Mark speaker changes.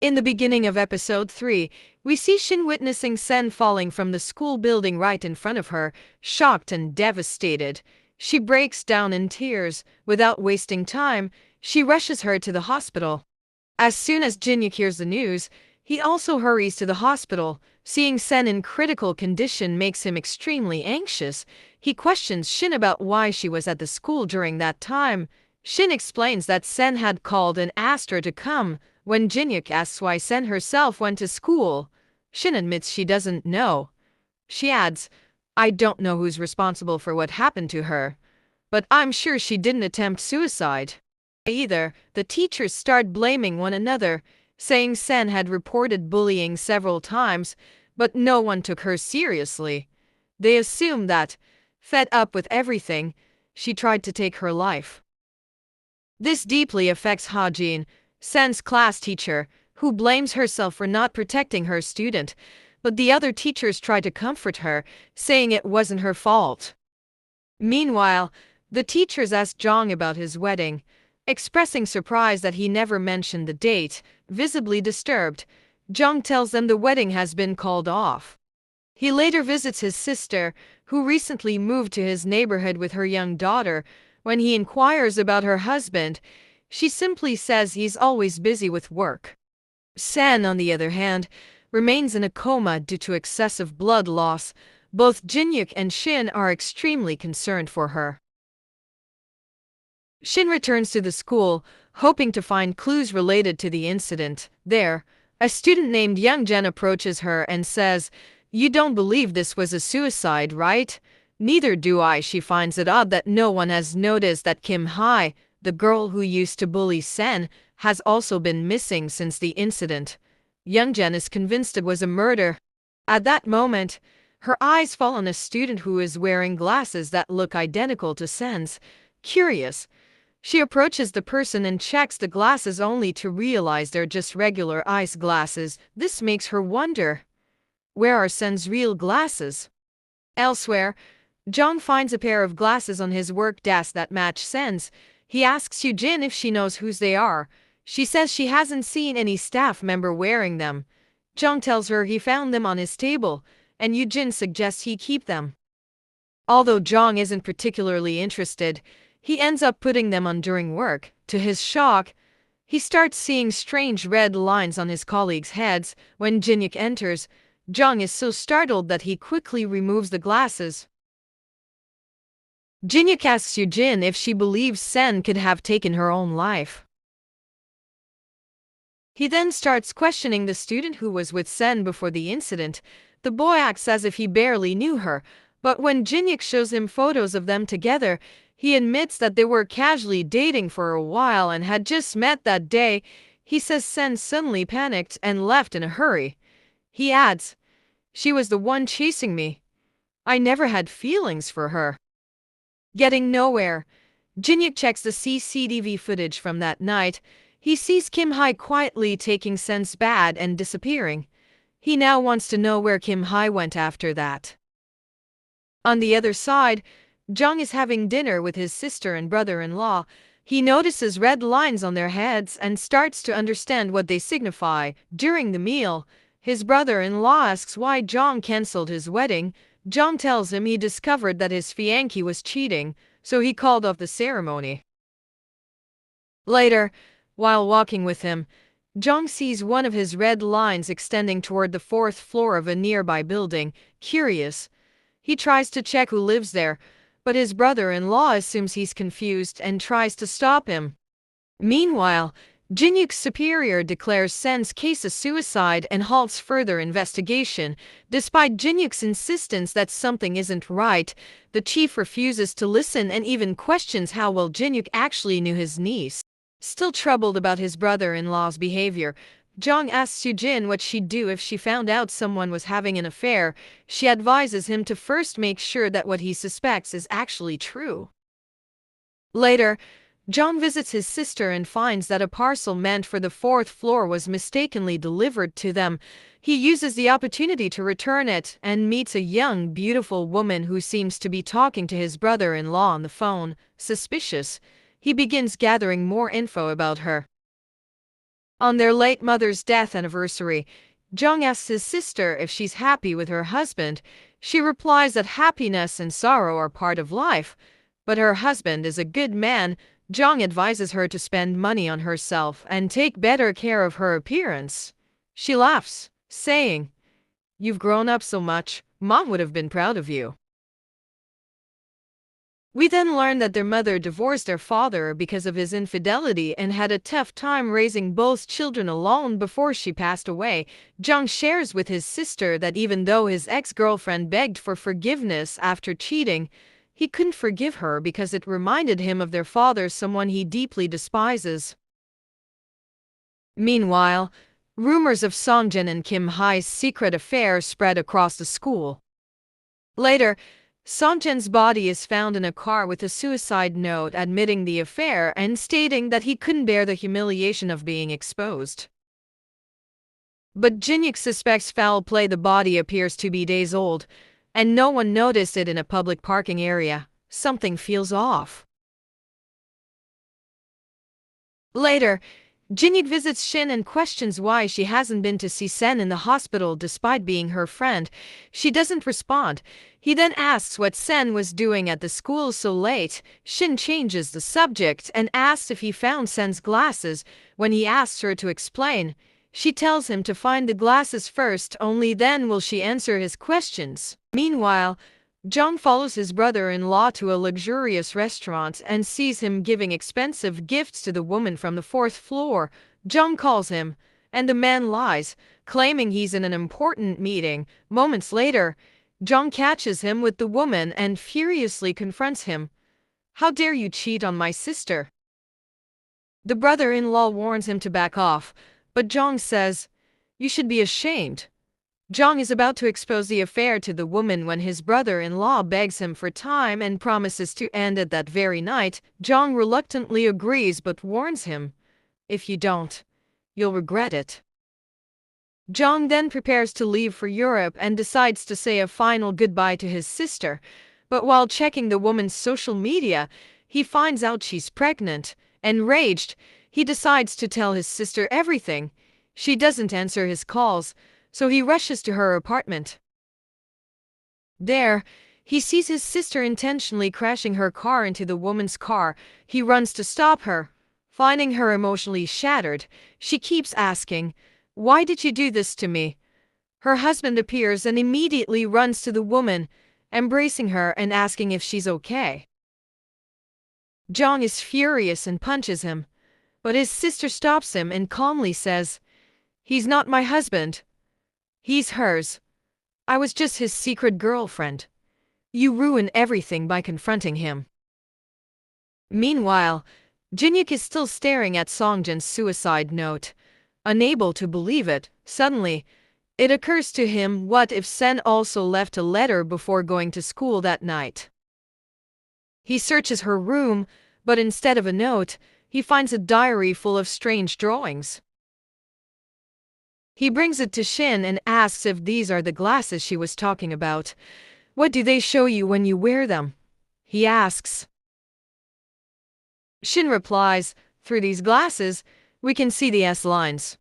Speaker 1: In the beginning of episode 3, we see Shin witnessing Sen falling from the school building right in front of her, shocked and devastated. She breaks down in tears. Without wasting time, she rushes her to the hospital. As soon as Jinyuk hears the news, he also hurries to the hospital. Seeing Sen in critical condition makes him extremely anxious. He questions Shin about why she was at the school during that time. Shin explains that Sen had called and asked her to come. When Jinyuk asks why Sen herself went to school, Shin admits she doesn't know. She adds, "I don't know who's responsible for what happened to her, but I'm sure she didn't attempt suicide either." The teachers start blaming one another, saying Sen had reported bullying several times, but no one took her seriously. They assume that, fed up with everything, she tried to take her life. This deeply affects Ha-jin, Sen's class teacher, who blames herself for not protecting her student, but the other teachers try to comfort her, saying it wasn't her fault. Meanwhile, the teachers ask Jong about his wedding, expressing surprise that he never mentioned the date. Visibly disturbed, Jong tells them the wedding has been called off. He later visits his sister, who recently moved to his neighborhood with her young daughter. When he inquires about her husband, she simply says he's always busy with work. Sen, on the other hand, remains in a coma due to excessive blood loss. Both Jinyuk and Shin are extremely concerned for her. Shin returns to the school, hoping to find clues related to the incident. There, a student named Youngjen approaches her and says, "You don't believe this was a suicide, right?" "Neither do I." She finds it odd that no one has noticed that Kim Hae, the girl who used to bully Sen, has also been missing since the incident. Youngjen is convinced it was a murder. At that moment, her eyes fall on a student who is wearing glasses that look identical to Sen's. Curious, she approaches the person and checks the glasses only to realize they're just regular ice glasses. This makes her wonder, where are Sen's real glasses? Elsewhere, Jong finds a pair of glasses on his work desk that match Sen's. He asks Yujin if she knows whose they are. She says she hasn't seen any staff member wearing them. Jong tells her he found them on his table, and Yujin suggests he keep them. Although Jong isn't particularly interested, he ends up putting them on during work. To his shock, he starts seeing strange red lines on his colleagues' heads. When Jinyuk enters, Jong is so startled that he quickly removes the glasses. Jinyuk asks Yujin if she believes Sen could have taken her own life. He then starts questioning the student who was with Sen before the incident. The boy acts as if he barely knew her, but when Jinyuk shows him photos of them together, he admits that they were casually dating for a while and had just met that day. He says Sen suddenly panicked and left in a hurry. He adds, "She was the one chasing me. I never had feelings for her." Getting nowhere, Jinyuk checks the CCTV footage from that night. He sees Kim Hae quietly taking Sen's bag and disappearing. He now wants to know where Kim Hae went after that. On the other side, Jong is having dinner with his sister and brother-in-law. He notices red lines on their heads and starts to understand what they signify. During the meal, his brother-in-law asks why Jong cancelled his wedding. Jong tells him he discovered that his fiancé was cheating, so he called off the ceremony. Later, while walking with him, Jong sees one of his red lines extending toward the fourth floor of a nearby building. Curious, he tries to check who lives there, but his brother-in-law assumes he's confused and tries to stop him. Meanwhile, Jinyuk's superior declares Sen's case a suicide and halts further investigation. Despite Jinyuk's insistence that something isn't right, the chief refuses to listen and even questions how well Jinyuk actually knew his niece. Still troubled about his brother-in-law's behavior, Jong asks Yujin what she'd do if she found out someone was having an affair. She advises him to first make sure that what he suspects is actually true. Later, Jong visits his sister and finds that a parcel meant for the fourth floor was mistakenly delivered to them. He uses the opportunity to return it and meets a young, beautiful woman who seems to be talking to his brother-in-law on the phone. Suspicious, he begins gathering more info about her. On their late mother's death anniversary, Jung asks his sister if she's happy with her husband. She replies that happiness and sorrow are part of life, but her husband is a good man. Jung advises her to spend money on herself and take better care of her appearance. She laughs, saying, "You've grown up so much, Mom would have been proud of you." We then learn that their mother divorced their father because of his infidelity and had a tough time raising both children alone before she passed away. Jung shares with his sister that even though his ex-girlfriend begged for forgiveness after cheating, he couldn't forgive her because it reminded him of their father, someone he deeply despises. Meanwhile, rumors of Songjin and Kim Hai's secret affair spread across the school. Later, Songjin's body is found in a car with a suicide note admitting the affair and stating that he couldn't bear the humiliation of being exposed. But Jinyuk suspects foul play. The body appears to be days old, and no one noticed it in a public parking area. Something feels off. Later, Jinyuk visits Shin and questions why she hasn't been to see Sen in the hospital despite being her friend. She doesn't respond. He then asks what Sen was doing at the school so late. Shin changes the subject and asks if he found Sen's glasses. When he asks her to explain, she tells him to find the glasses first, only then will she answer his questions. Meanwhile, Jung follows his brother-in-law to a luxurious restaurant and sees him giving expensive gifts to the woman from the fourth floor. Jung calls him, and the man lies, claiming he's in an important meeting. Moments later, Jung catches him with the woman and furiously confronts him. "How dare you cheat on my sister?" The brother-in-law warns him to back off, but Jung says, "You should be ashamed." Jung is about to expose the affair to the woman when his brother-in-law begs him for time and promises to end it that very night. Jung reluctantly agrees but warns him, "If you don't, you'll regret it." Jung then prepares to leave for Europe and decides to say a final goodbye to his sister, but while checking the woman's social media, he finds out she's pregnant. Enraged, he decides to tell his sister everything. She doesn't answer his calls, so he rushes to her apartment. There, he sees his sister intentionally crashing her car into the woman's car. He runs to stop her. Finding her emotionally shattered, she keeps asking, "Why did you do this to me?" Her husband appears and immediately runs to the woman, embracing her and asking if she's okay. Jung is furious and punches him, but his sister stops him and calmly says, "He's not my husband. He's hers. I was just his secret girlfriend. You ruin everything by confronting him." Meanwhile, Jinyuk is still staring at Songjin's suicide note. Unable to believe it, suddenly, it occurs to him, what if Sen also left a letter before going to school that night? He searches her room, but instead of a note, he finds a diary full of strange drawings. He brings it to Shin and asks if these are the glasses she was talking about. "What do they show you when you wear them?" he asks. Shin replies, "Through these glasses, we can see the S lines."